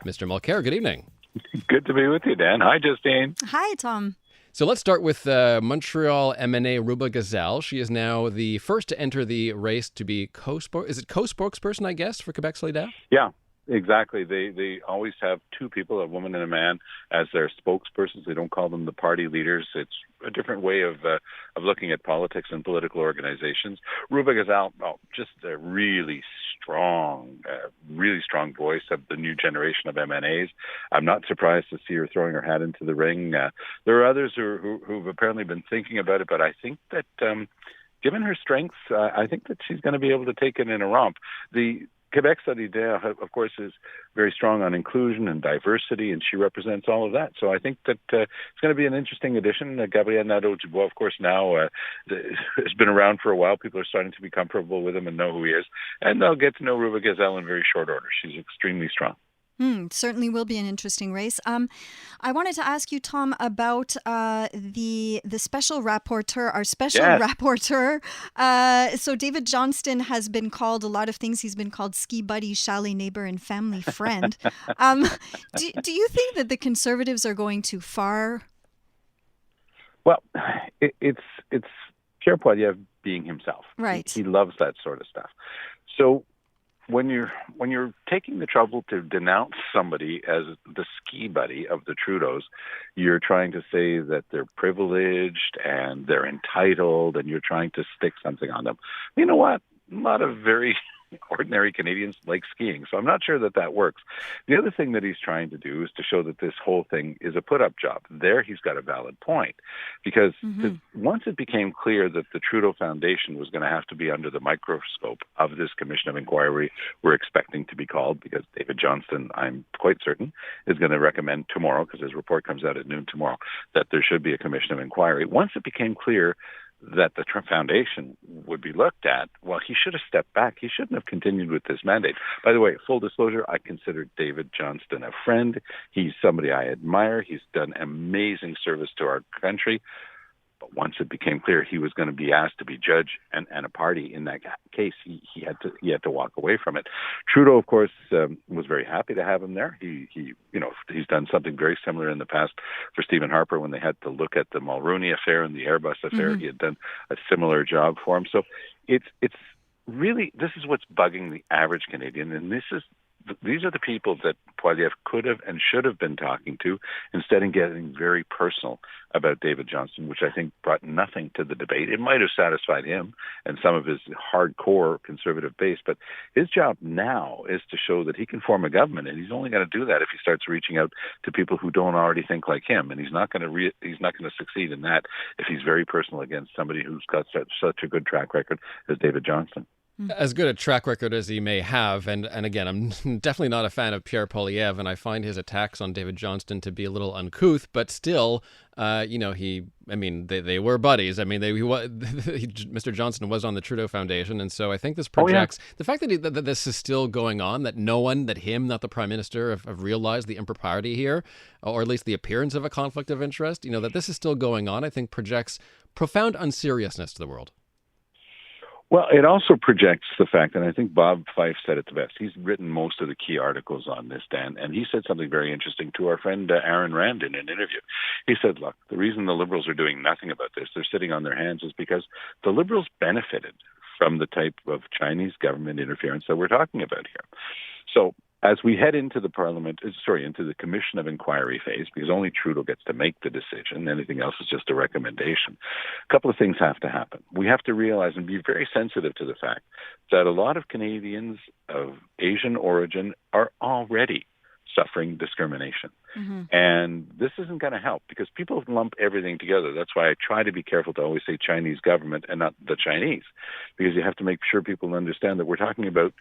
Mr. Mulcair, good evening. Good to be with you, Dan. Hi, Justine. Hi, Tom. So let's start with Montreal MNA Ruba Gazal. She is now the first to enter the race to be co-spokesperson, I guess, for Quebec Solidaire? Yeah, exactly. They always have two people, a woman and a man, as their spokespersons. They don't call them the party leaders. It's a different way of looking at politics and political organizations. Ruba Gazal, just a really strong voice of the new generation of MNAs. I'm not surprised to see her throwing her hat into the ring. There are others who've apparently been thinking about it, but I think that given her strengths, I think that she's going to be able to take it in a romp. The Quebec Solidaire, of course, is very strong on inclusion and diversity, and she represents all of that. So I think that it's going to be an interesting addition. Gabriel Nadeau-Dubois, of course, now has been around for a while. People are starting to be comfortable with him and know who he is. And they'll get to know Ruba Gazal in very short order. She's extremely strong. Certainly will be an interesting race. I wanted to ask you, Tom, about the special rapporteur, our special rapporteur. So David Johnston has been called a lot of things. He's been called ski buddy, chalet neighbor, and family friend. Do you think that the Conservatives are going too far? Well, it's Pierre Poilievre being himself. Right. He loves that sort of stuff. So when you're taking the trouble to denounce somebody as the ski buddy of the Trudeaus, you're trying to say that they're privileged and they're entitled, and you're trying to stick something on them. You know what? A lot of very ordinary Canadians like skiing, so I'm not sure that works. The other thing that he's trying to do is to show that this whole thing is a put-up job. There he's got a valid point, because once it became clear that the Trudeau Foundation was going to have to be under the microscope of this Commission of Inquiry we're expecting to be called, because David Johnston, I'm quite certain, is going to recommend tomorrow, because his report comes out at noon tomorrow, that there should be a Commission of Inquiry. Once it became clear that the Trump Foundation would be looked at, well, he should have stepped back. He shouldn't have continued with this mandate. By the way, full disclosure, I consider David Johnston a friend. He's somebody I admire. He's done amazing service to our country. But once it became clear he was going to be asked to be judge and a party in that case, he had to walk away from it. Trudeau, of course, was very happy to have him there. He's done something very similar in the past for Stephen Harper when they had to look at the Mulroney affair and the Airbus affair. He had done a similar job for him. So it's really, this is what's bugging the average Canadian, and these are the people that Poilievre could have and should have been talking to, instead of getting very personal about David Johnston, which I think brought nothing to the debate. It might have satisfied him and some of his hardcore conservative base, but his job now is to show that he can form a government, and he's only going to do that if he starts reaching out to people who don't already think like him. And he's not going to succeed in that if he's very personal against somebody who's got such a good track record as David Johnston. As good a track record as he may have, and again, I'm definitely not a fan of Pierre Poilievre, and I find his attacks on David Johnston to be a little uncouth, but still, they were buddies. I mean, Mr. Johnston was on the Trudeau Foundation, and so I think this projects the fact that this is still going on, that no one, that him, not the Prime Minister, have realized the impropriety here, or at least the appearance of a conflict of interest, that this is still going on, I think projects profound unseriousness to the world. Well, it also projects the fact, and I think Bob Fife said it the best. He's written most of the key articles on this, Dan, and he said something very interesting to our friend Aaron Rand in an interview. He said, look, the reason the Liberals are doing nothing about this, they're sitting on their hands, is because the Liberals benefited from the type of Chinese government interference that we're talking about here. So as we head into the into the Commission of Inquiry phase, because only Trudeau gets to make the decision, anything else is just a recommendation, a couple of things have to happen. We have to realize and be very sensitive to the fact that a lot of Canadians of Asian origin are already suffering discrimination. And this isn't going to help, because people lump everything together. That's why I try to be careful to always say Chinese government and not the Chinese, because you have to make sure people understand that we're talking about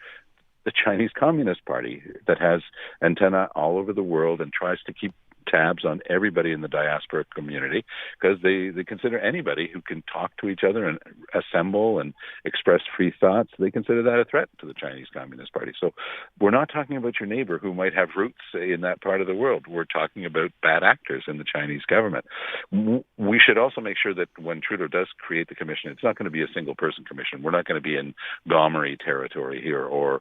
the Chinese Communist Party that has antenna all over the world and tries to keep tabs on everybody in the diaspora community because they consider anybody who can talk to each other and assemble and express free thoughts, they consider that a threat to the Chinese Communist Party. So we're not talking about your neighbor who might have roots in that part of the world. We're talking about bad actors in the Chinese government. We should also make sure that when Trudeau does create the commission, it's not going to be a single-person commission. We're not going to be in Gomery territory here or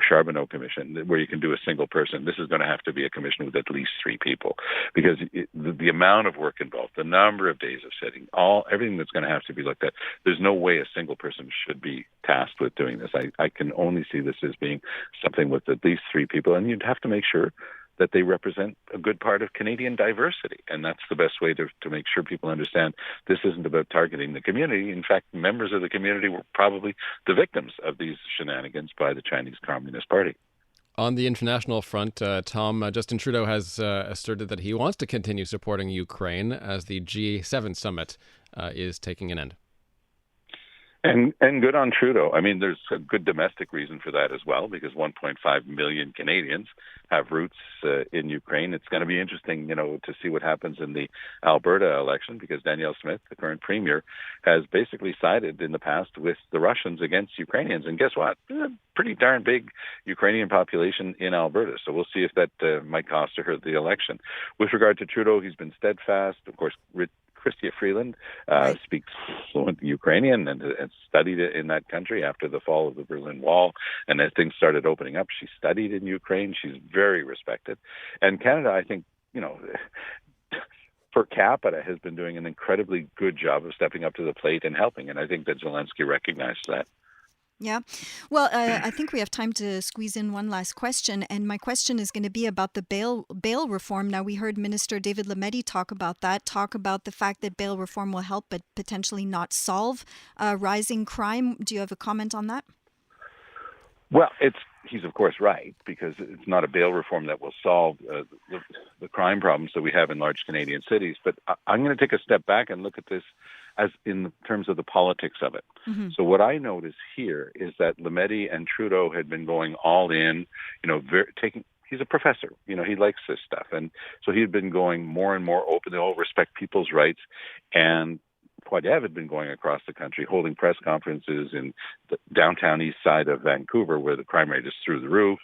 Charbonneau Commission where you can do a single person. This is going to have to be a commission with at least 3 people because the amount of work involved, the number of days of sitting, everything that's going to have to be looked at, there's no way a single person should be tasked with doing this. I can only see this as being something with at least 3 people, and you'd have to make sure that they represent a good part of Canadian diversity. And that's the best way to make sure people understand this isn't about targeting the community. In fact, members of the community were probably the victims of these shenanigans by the Chinese Communist Party. On the international front, Tom, Justin Trudeau has asserted that he wants to continue supporting Ukraine as the G7 summit is taking an end. And good on Trudeau. I mean, there's a good domestic reason for that as well, because 1.5 million Canadians have roots in Ukraine. It's going to be interesting, to see what happens in the Alberta election, because Danielle Smith, the current premier, has basically sided in the past with the Russians against Ukrainians. And guess what? There's a pretty darn big Ukrainian population in Alberta. So we'll see if that might cost her the election. With regard to Trudeau, he's been steadfast. Of course, Chrystia Freeland speaks fluent Ukrainian and studied it in that country after the fall of the Berlin Wall. And as things started opening up, she studied in Ukraine. She's very respected. And Canada, I think, per capita has been doing an incredibly good job of stepping up to the plate and helping. And I think that Zelensky recognized that. Yeah. Well, I think we have time to squeeze in one last question. And my question is going to be about the bail reform. Now, we heard Minister David Lametti talk about the fact that bail reform will help, but potentially not solve rising crime. Do you have a comment on that? Well, he's of course right, because it's not a bail reform that will solve the crime problems that we have in large Canadian cities. But I'm going to take a step back and look at this as in terms of the politics of it. Mm-hmm. So what I notice here is that Lametti and Trudeau had been going all in, he's a professor, he likes this stuff. And so he had been going more and more open. They all respect people's rights. And Poilievre had been going across the country, holding press conferences in the downtown east side of Vancouver, where the crime rate is through the roof.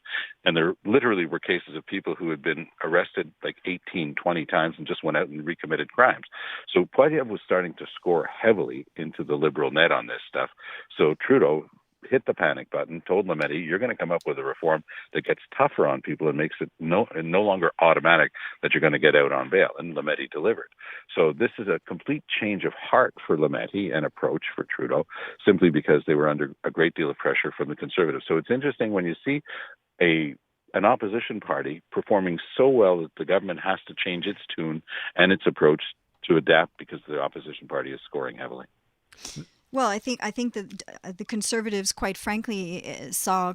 And there literally were cases of people who had been arrested like 18, 20 times and just went out and recommitted crimes. So Poilievre was starting to score heavily into the Liberal net on this stuff. So Trudeau hit the panic button, told Lametti, you're going to come up with a reform that gets tougher on people and makes it no longer automatic that you're going to get out on bail. And Lametti delivered. So this is a complete change of heart for Lametti and approach for Trudeau, simply because they were under a great deal of pressure from the Conservatives. So it's interesting when you see an opposition party performing so well that the government has to change its tune and its approach to adapt because the opposition party is scoring heavily. Well, I think that the Conservatives, quite frankly, saw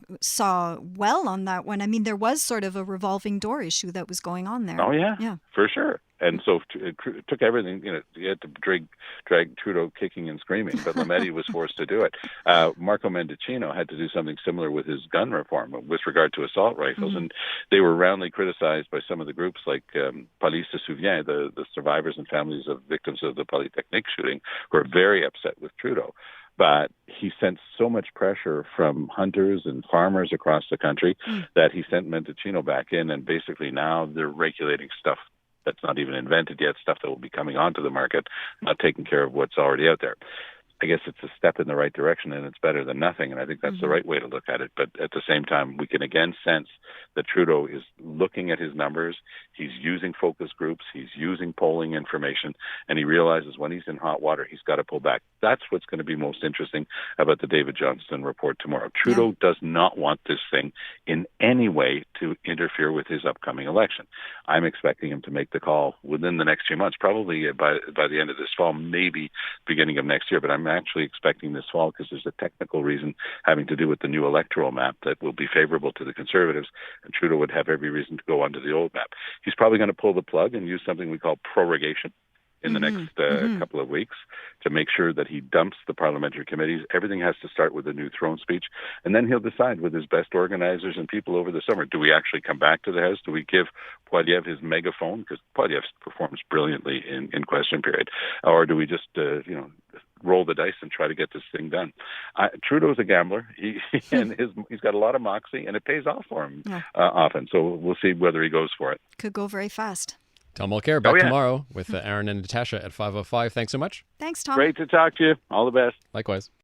well on that one. I mean, there was sort of a revolving door issue that was going on there. Oh, yeah. For sure. And so it took everything, you had to drag Trudeau kicking and screaming, but Lametti was forced to do it. Marco Mendicino had to do something similar with his gun reform with regard to assault rifles, and they were roundly criticized by some of the groups like Police se souvient, the survivors and families of victims of the Polytechnique shooting, who are very upset with Trudeau. But he sent so much pressure from hunters and farmers across the country that he sent Mendicino back in, and basically now they're regulating stuff that's not even invented yet, stuff that will be coming onto the market, not taking care of what's already out there. I guess it's a step in the right direction, and it's better than nothing, and I think that's the right way to look at it. But at the same time, we can again sense that Trudeau is looking at his numbers, he's using focus groups, he's using polling information, and he realizes when he's in hot water, he's got to pull back. That's what's going to be most interesting about the David Johnston report tomorrow. Trudeau does not want this thing in any way to interfere with his upcoming election. I'm expecting him to make the call within the next few months, probably by the end of this fall, maybe beginning of next year, but I'm actually expecting this fall because there's a technical reason having to do with the new electoral map that will be favorable to the Conservatives, and Trudeau would have every reason to go onto the old map. He's probably going to pull the plug and use something we call prorogation, in the next couple of weeks to make sure that he dumps the parliamentary committees. Everything has to start with a new throne speech, and then he'll decide with his best organizers and people over the summer, do we actually come back to the House? Do we give Poilievre his megaphone? Because Poilievre performs brilliantly in question period. Or do we just, roll the dice and try to get this thing done? Trudeau's a gambler, and he's got a lot of moxie, and it pays off for him often. So we'll see whether he goes for it. Could go very fast. Tom Mulcair back tomorrow with Aaron and Natasha at 5:05. Thanks so much. Thanks, Tom. Great to talk to you. All the best. Likewise.